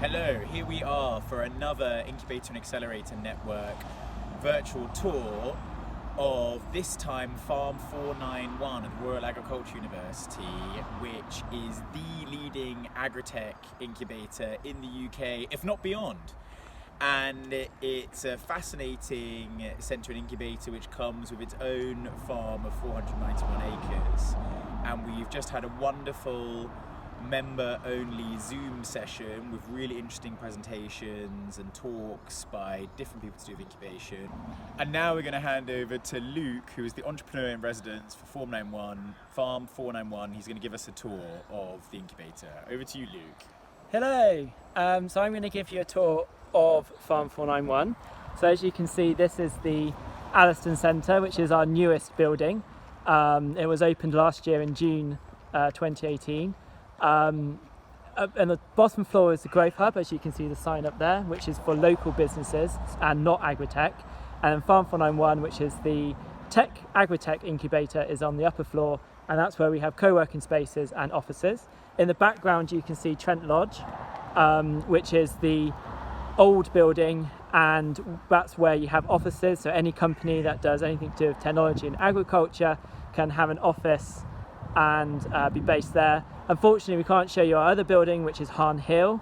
Hello, here we are for another Incubator and Accelerator Network virtual tour of this time Farm 491 at the Royal Agricultural University, which is the leading agritech incubator in the UK, if not beyond. And it's a fascinating centre and incubator which comes with its own farm of 491 acres. And we've just had a wonderful member-only Zoom session with really interesting presentations and talks by different people to do with incubation. And now we're going to hand over to Luke, who is the entrepreneur in residence for Farm 491. He's going to give us a tour of the incubator. Over to you, Luke. Hello, so I'm going to give you a tour of Farm 491. So as you can see, this is the Alliston Centre, which is our newest building. It was opened last year in June 2018. And the bottom floor is the growth hub, as you can see the sign up there, which is for local businesses and not agritech. And then Farm 491, which is the agritech incubator, is on the upper floor, and that's where we have co-working spaces and offices. In the background you can see Trent Lodge, which is the old building, and that's where you have offices. So any company that does anything to do with technology and agriculture can have an office and be based there. Unfortunately, we can't show you our other building, which is Harn Hill,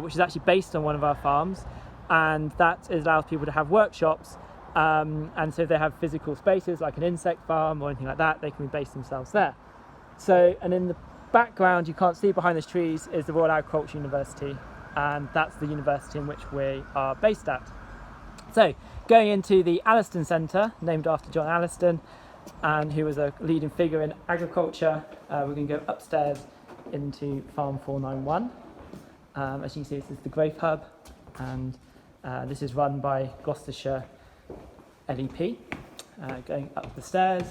which is actually based on one of our farms, and that allows people to have workshops, and so if they have physical spaces like an insect farm or anything like that, they can base themselves there. So, and in the background, you can't see behind those trees, is the Royal Agricultural University, and that's the university in which we are based at. So, going into the Alliston Centre, named after John Alliston, and who was a leading figure in agriculture. We're going to go upstairs into Farm 491. As you can see, this is the growth hub, and this is run by Gloucestershire LEP. Going up the stairs,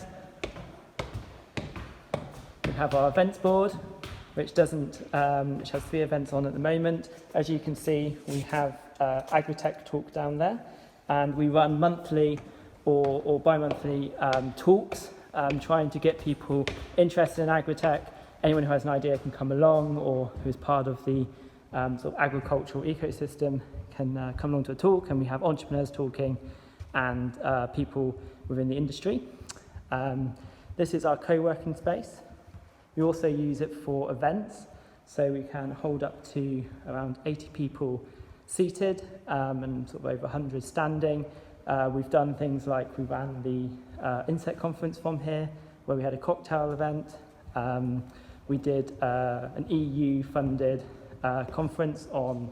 we have our events board, which has 3 events on at the moment. As you can see, we have Agritech Talk down there, and we run monthly or bi-monthly talks, trying to get people interested in agritech. Anyone who has an idea can come along, or who's part of the sort of agricultural ecosystem can come along to a talk, and we have entrepreneurs talking and people within the industry. This is our co-working space. We also use it for events, so we can hold up to around 80 people seated and sort of over 100 standing. We've done things like we ran the insect conference from here, where we had a cocktail event. We did an EU-funded conference on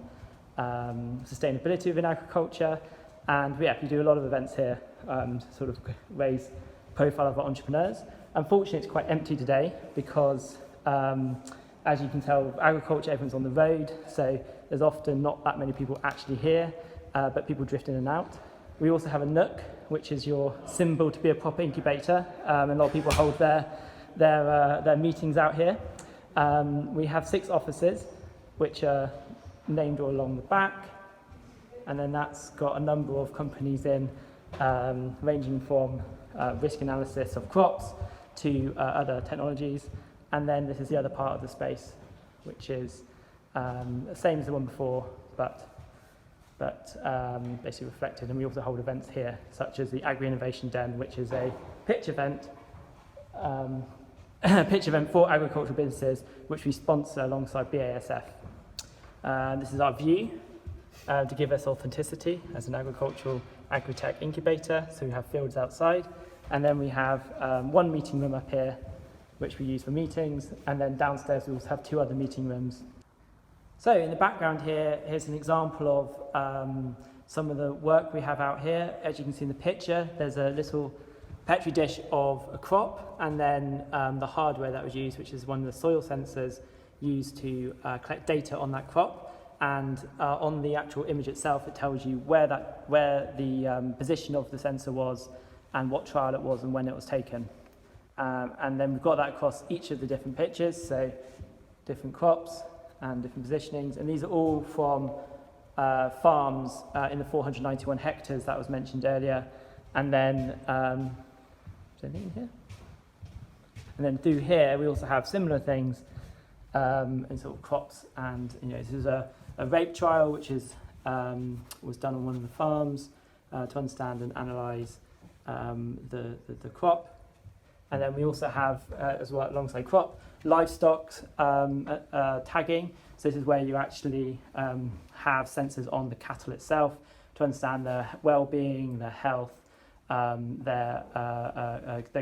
sustainability within agriculture, and we do a lot of events here to sort of raise profile of our entrepreneurs. Unfortunately, it's quite empty today because, as you can tell, with agriculture, everyone's on the road, so there's often not that many people actually here, but people drift in and out. We also have a nook, which is your symbol to be a proper incubator, and a lot of people hold their meetings out here. We have 6 offices, which are named all along the back, and then that's got a number of companies in, ranging from risk analysis of crops to other technologies. And then this is the other part of the space, which is the same as the one before, but basically reflected. And we also hold events here, such as the Agri-Innovation Den, which is a pitch event for agricultural businesses, which we sponsor alongside BASF. This is our view to give us authenticity as an agricultural agritech incubator. So we have fields outside, and then we have one meeting room up here, which we use for meetings, and then downstairs we also have 2 other meeting rooms. So in the background here's an example of some of the work we have out here. As you can see in the picture, there's a little petri dish of a crop, and then the hardware that was used, which is one of the soil sensors used to collect data on that crop. And on the actual image itself, it tells you where the position of the sensor was, and what trial it was, and when it was taken. And then we've got that across each of the different pictures, so different crops and different positionings, and these are all from farms in the 491 hectares that was mentioned earlier. And then, is there anything in here? And then through here, we also have similar things in sort of crops, and this is a a rape trial, which is was done on one of the farms to understand and analyse the crop. And then we also have, as well alongside crop, livestock tagging. So this is where you actually have sensors on the cattle itself to understand their well-being, their health, their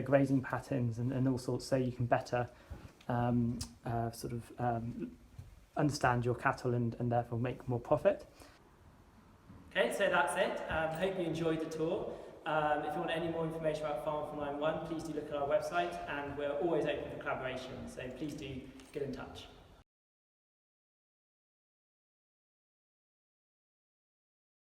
grazing patterns and all sorts, so you can better understand your cattle and therefore make more profit. Okay, so that's it. Hope you enjoyed the tour. If you want any more information about Farm 491, please do look at our website, and we're always open for collaboration, so please do get in touch.